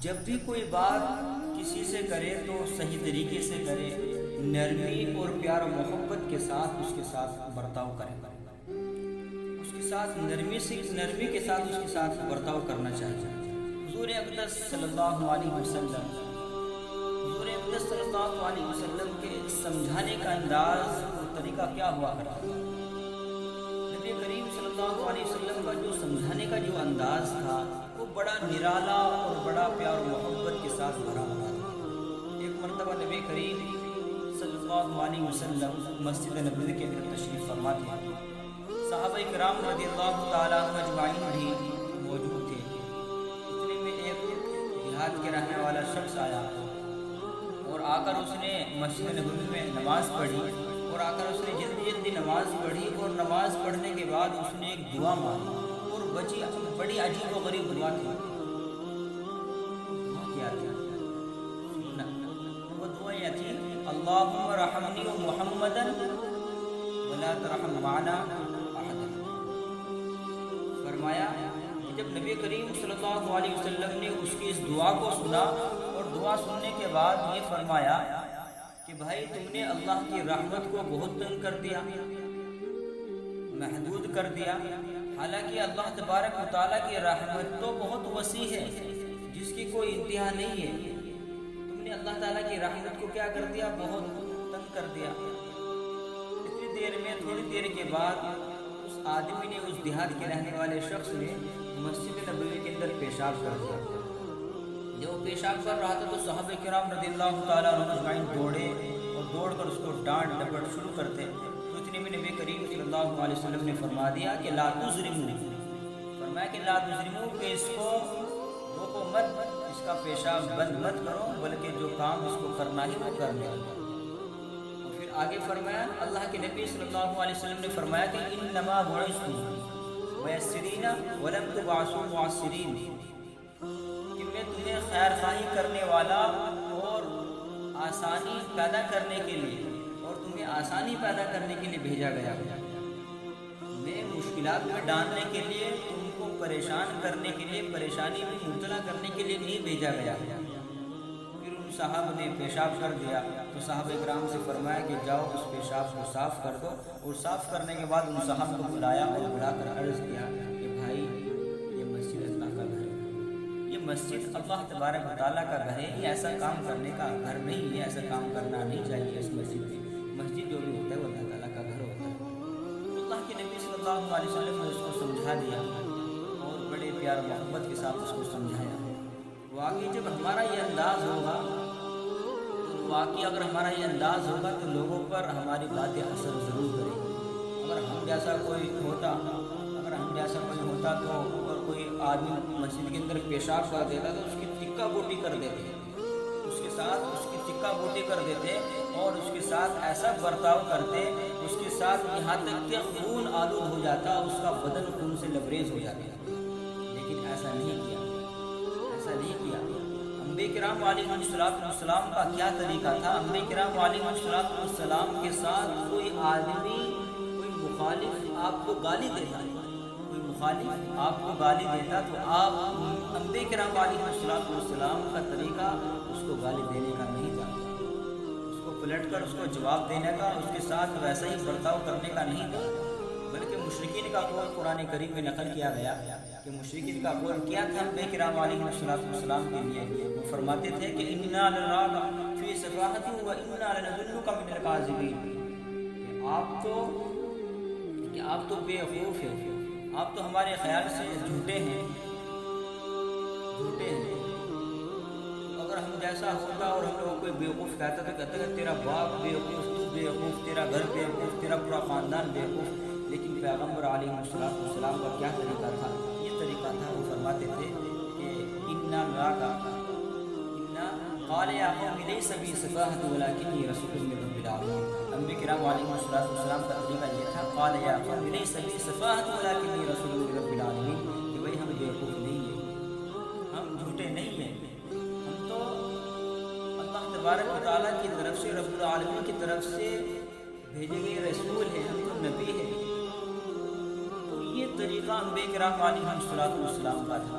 جب بھی کوئی بات کسی سے کرے تو صحیح طریقے سے کرے، نرمی اور پیار و محبت کے ساتھ برتاؤ کرے، اس کے ساتھ نرمی کے ساتھ اس کے ساتھ برتاؤ کرنا چاہیے۔ حضور اقدس صلی اللہ علیہ وسلم کے سمجھانے کا انداز اور طریقہ کیا ہوا کرتا تھا؟ نبی کریم صلی اللہ علیہ وسلم کا جو سمجھانے کا جو انداز تھا وہ بڑا نرالا اور بڑا پیار و محبت کے ساتھ بھرا ہوا تھا۔ ایک مرتبہ نبی کریم صلی اللہ علیہ وسلم مسجد نبوی کے اندر تشریف فرما تھے، صحابہ کرام رضی اللہ تعالیٰ عنہ اجمعین بھی موجود تھے۔ اتنے میں ایک دیہات کے رہنے والا شخص آیا اور آ کر اس نے مسجد نبوی میں نماز پڑھی، اور آ کر اس نے جلدی نماز پڑھی، اور نماز پڑھنے کے بعد اس نے ایک دعا مانگی، اور بڑی عجیب و غریب دعا تھی۔ کیا تھی وہ دعا؟ یہ تھی اللہم رحمنی و محمدا ولا ترحم معنا احدا۔ فرمایا کہ جب نبی کریم صلی اللہ علیہ وسلم نے اس کی اس دعا کو سنا، اور دعا سننے کے بعد یہ فرمایا کہ بھائی تم نے اللہ کی رحمت کو بہت تنگ کر دیا، محدود کر دیا، حالانکہ اللہ تبارک و تعالیٰ کی رحمت تو بہت وسیع ہے جس کی کوئی انتہا نہیں ہے، تم نے اللہ تعالیٰ کی رحمت کو کیا کر دیا؟ بہت تنگ کر دیا۔ اتنی دیر میں تھوڑی دیر کے بعد اس آدمی نے، اس دیہات کے رہنے والے شخص نے مسجد نبوی کے اندر پیشاب کر دیا۔ جب وہ پیشاب کر رہا تھا تو صحابہ کرام رضی اللہ تعالیٰ عنہ اجمعین دوڑے اور دوڑ کر اس کو ڈانٹ ڈپٹ شروع کرتے، تو اتنے میں نبی کریم صلی اللہ علیہ وسلم نے فرما دیا کہ لا تظلموا، فرمایا کہ لا تظلموا، کہ اس کو روکو مت، اس کا پیشاب بند مت کرو، بلکہ جو کام اس کو کرنا ہی وہ کر لے۔ اور پھر آگے فرمایا، اللہ کے نبی صلی اللہ علیہ وسلم نے فرمایا کہ انما بعثتم میسرین ولم تبعثوا معسرین، کہ میں تمہیں خیر خواہی کرنے والا اور آسانی پیدا کرنے کے لیے، اور تمہیں آسانی پیدا کرنے کے لیے بھیجا گیا، میں مشکلات میں ڈالنے کے لیے، تم کو پریشان کرنے کے لیے، پریشانی میں مبتلا کرنے کے لیے نہیں بھیجا گیا۔ پھر ان صاحب نے پیشاب کر دیا تو صحابہ کرام سے فرمایا کہ جاؤ اس پیشاب کو صاف کر دو، اور صاف کرنے کے بعد ان صاحب کو بلایا اور بلا کر عرض کیا کہ بھائی یہ مسجد اللہ کا گھر ہے، یہ مسجد اللہ تبارک و تعالیٰ کا گھر ہے، یہ ایسا کام کرنے کا گھر نہیں ہے، ایسا کام کرنا نہیں چاہیے اس مسجد میں۔ مسجد جو بھی ہوتا ہے وہ اللہ تعالیٰ کا گھر ہوتا ہے۔ اللہ کے نبی صلی اللہ علیہ وسلم نے اس کو سمجھا دیا اور بڑے پیار و محبت کے ساتھ اس کو سمجھایا۔ واقعی جب ہمارا یہ انداز ہوگا، اگر ہمارا یہ انداز ہوگا تو لوگوں پر ہماری باتیں اثر ضرور کریں گی۔ اگر ہم جیسا کوئی ہوتا تو اگر کوئی آدمی مسجد کے اندر پیشاب کر دیتا تو اس کی ٹکا بوٹی کر دیتے، اس کے ساتھ اس کی ٹکا بوٹی کر دیتے، اور اس کے ساتھ ایسا برتاؤ کرتے، اس کے ساتھ یہاں تک کہ خون آلود ہو جاتا، اس کا بدن خون سے لبریز ہو جاتا، لیکن ایسا نہیں کیا۔ انبیاء کرام علیہ السلام کا کیا طریقہ تھا؟ انبیاء کرام علیہ السلام کے ساتھ کوئی آدمی، کوئی مخالف آپ کو گالی دیتا تو آپ انبیاء کرام علیہ السلام کا طریقہ اس کو گالی دینے کا نہیں تھا، اس کو پلٹ کر اس کو جواب دینے کا، اس کے ساتھ ویسا ہی برتاؤ کرنے کا نہیں تھا، بلکہ مشرکین کا قول قرآن کریم میں نقل کیا گیا کہ مشرکین کا قول کیا تھا انبیاء کرام علیہ السلام کے لیے؟ وہ فرماتے تھے کہ انا لنراک فی سفاہۃ و انا لنظنک من الکاذبین، کہ آپ تو بے وقوف ہیں، آپ تو ہمارے خیال سے جھوٹے ہیں۔ اگر ہم جیسا ہوتا اور ہم لوگوں کو بے وقوف کہتا تو کہتا کہ تیرا باپ بے وقوف، تو بے وقوف، تیرا گھر بے وقوف، تیرا پورا خاندان بے وقوف۔ لیکن پیغمبر علیہ السلام کا کیا طریقہ تھا؟ یہ طریقہ تھا، وہ فرماتے تھے کہ قال یا قوم لیس بی سفاہۃ ولکنی رسول من رب العالمین۔ انبیاء کرام علیہ السلام کا طریقہ یہ تھا، قال یا قوم لیس بی سفاہۃ ولکنی رسول من رب العالمین، کہ بھائی ہم بے وقوف نہیں ہیں، ہم جھوٹے نہیں ہیں، ہم تو اللہ تبارک و تعالیٰ کی طرف سے، رب العالمین کی طرف سے بھیجے گئے رسول ہیں، ہم تو نبی ہیں۔ تو یہ طریقہ انبیاء کرام علیہ السلام کا تھا۔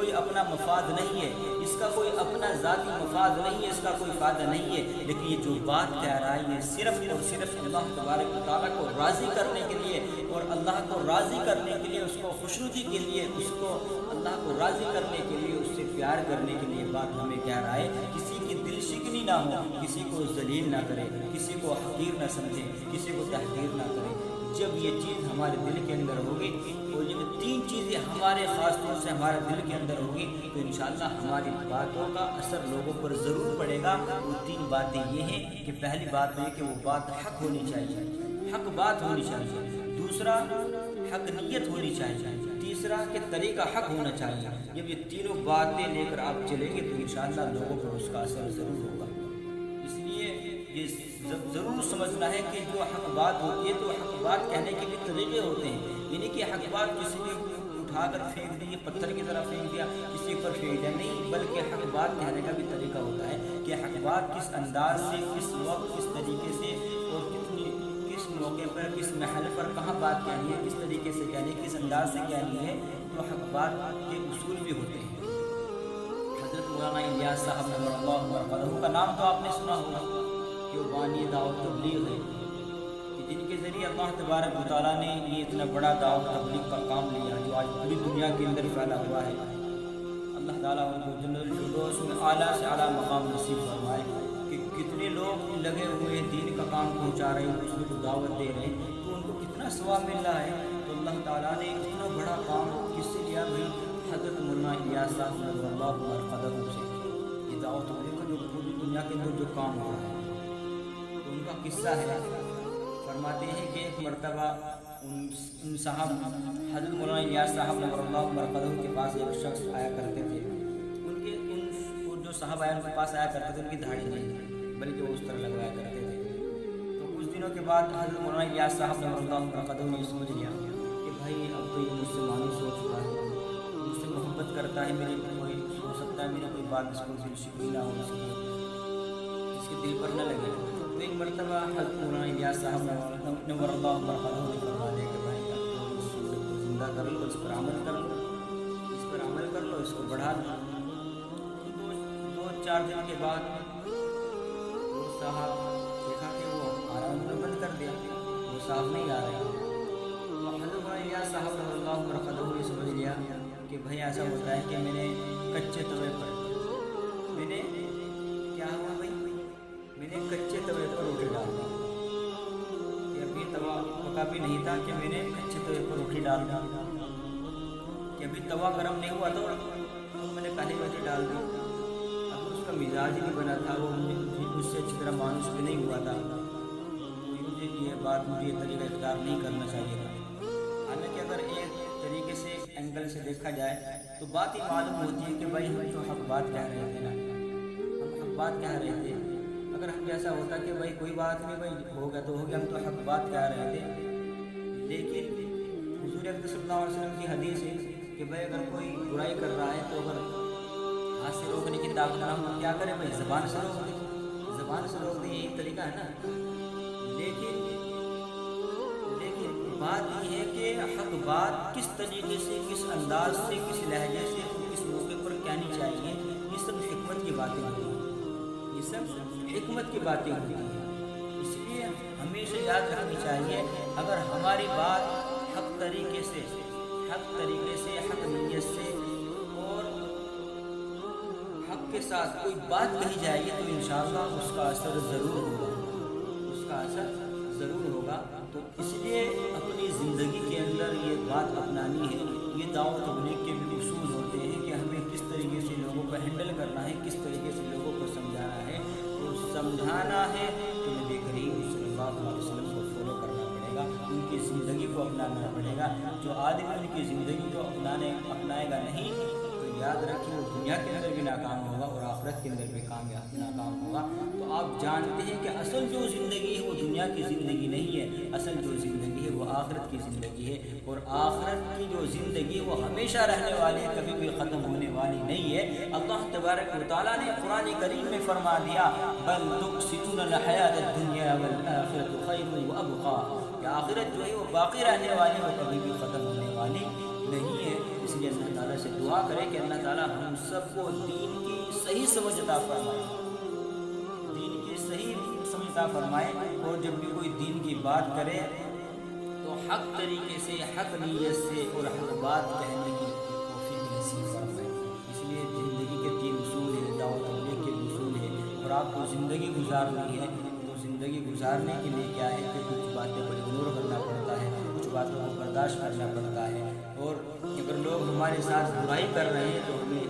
کوئی اپنا مفاد نہیں ہے، اس کا کوئی اپنا ذاتی مفاد نہیں ہے، اس کا کوئی فائدہ نہیں ہے، لیکن یہ جو بات کہہ رہا ہے یہ صرف اور صرف اللہ تبارک و تعالیٰ کو راضی کرنے کے لیے اور اللہ کو راضی کرنے کے لیے، اس کو خوشنودی کے لیے، اس کو اللہ کو راضی کرنے کے لیے، اس سے پیار کرنے کے لیے بات ہمیں کہہ رہا ہے۔ کسی کی دل شکنی نہ ہو، کسی کو ذلیل نہ کرے، کسی کو حقیر نہ سمجھے، کسی کو تحقیر نہ کرے۔ جب یہ چیز ہمارے دل کے اندر ہوگی اور یہ 3 چیزیں ہمارے خاص طور سے ہمارے دل کے اندر ہوگی تو انشاءاللہ ہماری باتوں کا اثر لوگوں پر ضرور پڑے گا۔ وہ 3 باتیں یہ ہیں کہ پہلی بات یہ کہ وہ بات حق ہونی چاہیے، حق بات ہونی چاہیے، دوسرا حق نیت ہونی چاہیے، تیسرا کہ طریقہ حق ہونا چاہیے۔ جب یہ تینوں باتیں لے کر آپ چلیں گے تو انشاءاللہ لوگوں پر اس کا اثر ضرور ہوگا۔ اس لیے یہ ضرور سمجھنا ہے کہ جو حق بات ہوتی ہے تو حق بات کہنے کے بھی طریقے ہوتے ہیں، یعنی کہ حق بات کسی نے اٹھا کر پھینک دی، پتھر کی طرح پھینک دیا، کسی پر پھینک دیا، نہیں، بلکہ حق بات کہنے کا بھی طریقہ ہوتا ہے کہ حق بات کس انداز سے، کس وقت، کس طریقے سے اور کس موقع پر، کس محل پر کہاں بات کہنی ہے، کس طریقے سے کہنی ہے، کس انداز سے کہنی ہے، تو حق بات کے اصول بھی ہوتے ہیں۔ حضرت مولانا الیاس صاحب نور اللہ مرقدہ کا نام تو آپ نے سنا ہوگا، جو بانی دعوت تبلیغ ہے، کہ جن کے ذریعے اللہ تبارک و تعالیٰ نے یہ اتنا بڑا دعوت تبلیغ کا کام لیا جو آج پوری دنیا کے اندر پھیلا ہوا ہے۔ اللہ تعالیٰ ان کو جنت الفردوس میں اعلیٰ سے اعلیٰ مقام نصیب فرمائے کہ کتنے لوگ لگے ہوئے ہیں، دین کا کام پہنچا رہے ہیں، دوسرے کو دعوت دے رہے ہیں، تو ان کو کتنا ثواب مل رہا ہے۔ تو اللہ تعالیٰ نے اتنا بڑا کام کس سے لیا بھائی؟ حضرت مولانا الیاس صاحب رضی اللہ مرقدہ سے۔ یہ دعوت تبلیغ کا جو پوری دنیا کے اندر جو کام ہو رہا ہے تو ان کا قصہ ہے۔ فرماتے ہیں کہ ایک مرتبہ ان صاحب حضرت مولانا الیاس صاحب رضی اللہ مرقدہ کے پاس ایک شخص آیا کرتے تھے، ان جو صاحب آیا ان کے پاس آیا کرتے تھے، ان کی داڑھی نہیں تھی بلکہ وہ اس طرح لگوایا کرتے تھے۔ تو کچھ دنوں کے بعد حضرت مولانا الیاس صاحب رضی اللہ مرقدہ نے سمجھ لیا کہ بھائی اب تو یہ مجھ سے مانوس ہو چکا ہے، مجھ سے محبت کرتا ہے، میری کوئی ہو سکتا ہے میرا کوئی بات اس کو دل شکوی نہ ہو، اس کے دل پر نہ لگے۔ تو ایک مرتبہ حضرت مولانا الیاس صاحب نور اللہ مرقدہ نے فرما دیا کہ بھائی اس صورت کو زندہ کر لو، اس پر عمل کر لو، اس پر عمل کر لو، اس کو بڑھا لو۔ 2-4 دن کے بعد وہ صاحب دیکھا کہ وہ آرام میں بند کر دیا، وہ صاحب نہیں آ رہے۔ تو حضرت مولانا الیاس صاحب رضی اللہ مرقدہ نے سمجھ لیا کہ بھائی ایسا ہوتا ہے کہ میں نے کچے توے پر کیا ہوا بھائی، میں نے کچے توے پر روٹی ڈال دی، کہ ابھی توا پکا بھی نہیں تھا کہ میں نے کچے توے پر روٹی ڈال دی، کہ ابھی توا گرم نہیں ہوا تھا اور میں نے پہلے روٹی ڈال دی۔ اب اس کا مزاج ہی نہیں بنا تھا، وہ مجھ سے اچھی طرح مانوس بھی نہیں ہوا تھا، مجھے یہ طریقہ اختیار نہیں کرنا چاہیے تھا۔ حالانکہ اگر ایک طریقے سے اینگل سے دیکھا جائے تو بات ہی معلوم ہوتی ہے کہ بھائی ہم تو حق بات کہہ رہے تھے نا، ہم حق بات کہہ رہے تھے۔ اگر ہم جیسا ہوتا کہ بھائی کوئی بات نہیں، بھائی ہو گیا تو ہو گیا، ہم تو حق بات کہہ رہے تھے۔ لیکن حضور اقدس صلی اللہ علیہ وسلم کی حدیث ہے کہ بھائی اگر کوئی برائی کر رہا ہے تو اگر ہاتھ سے روکنے کی طاقت نہ ہو تو کیا کرے بھائی؟ زبان سے روک دے، زبان سے روک دے، یہی طریقہ ہے نا۔ لیکن بات یہ ہے کہ حق بات کس طریقے سے، کس انداز سے، کس لہجے سے، کس موقع پر کہنی چاہیے، یہ سب حکمت کی باتیں ہوتی ہیں، یہ سب حکمت کی باتیں ہوتی ہیں۔ اس لیے ہمیشہ یاد رکھنی چاہیے اگر ہماری بات حق طریقے سے، حق نیت سے اور حق کے ساتھ کوئی بات کہی جائے گی تو انشاءاللہ اس کا اثر ضرور ہوگا، اس کا اثر ضرور ہوگا۔ تو اس لیے اپنی زندگی کے اندر یہ بات اپنانی ہے۔ یہ دعوت تبلیغ کے بھی اصول ہوتے ہیں کہ ہمیں کس طریقے سے لوگوں کو ہینڈل کرنا ہے، کس طریقے سے لوگوں کو سمجھانا ہے۔ اور سمجھانا ہے تو نبی کریم صلی اللہ علیہ وسلم کو فالو کرنا پڑے گا، ان کی زندگی کو اپنانا پڑے گا۔ جو آدمی ان کی زندگی کو اپنائے گا نہیں تو یاد رکھیں وہ دنیا کے اندر بھی ناکام ہوگا اور آخرت کے اندر بھی ناکام ہوگا۔ تو آپ جانتے ہیں کہ اصل جو زندگی ہے وہ دنیا کی زندگی نہیں ہے، اصل جو زندگی ہے وہ آخرت کی زندگی ہے، اور آخرت کی جو زندگی ہے وہ ہمیشہ رہنے والی ہے، کبھی بھی ختم ہونے والی نہیں ہے۔ اللہ تبارک و تعالیٰ نے قرآن کریم میں فرما دیا بل تؤثرون الحیاۃ الدنیا والآخرۃ خیر وابقیٰ، کہ آخرت جو ہے وہ باقی رہنے والی ہے، وہ کبھی بھی ختم ہونے والی والی نہیں ہے۔ اس لیے اللہ تعالیٰ سے دعا کرے کہ اللہ تعالیٰ ہم سب کو دین کی صحیح سمجھ عطا فرمائے، دین کی صحیح سمجھ عطا فرمائے، اور جب بھی کوئی دین کی بات کرے تو حق طریقے سے، حق نیت سے اور حق بات کہنے کی توفیق نصیب فرمائے۔ اس لیے زندگی کے 3 اصول ہیں، دعوت تبلیغ کے اصول ہیں، اور آپ کو زندگی گزارنی ہے تو زندگی گزارنے کے لیے کیا ہے کہ کچھ باتیں کو اگنور کرنا پڑتا ہے، کچھ باتوں کو برداشت کرنا پڑتا ہے، اور اگر لوگ ہمارے ساتھ برائی کر رہے ہیں تو ہمیں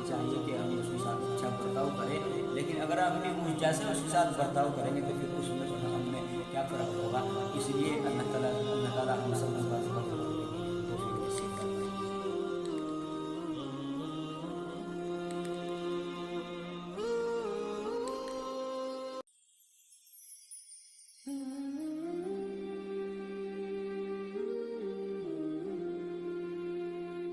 چاہیے کہ ہم اس کے ساتھ اچھا برتاؤ کریں، لیکن اگر ہم بھی جیسے اس کے ساتھ برتاؤ کریں گے تو پھر اس میں ہم میں کیا فرق ہوگا۔ اس لیے اللہ تعالیٰ ہم سب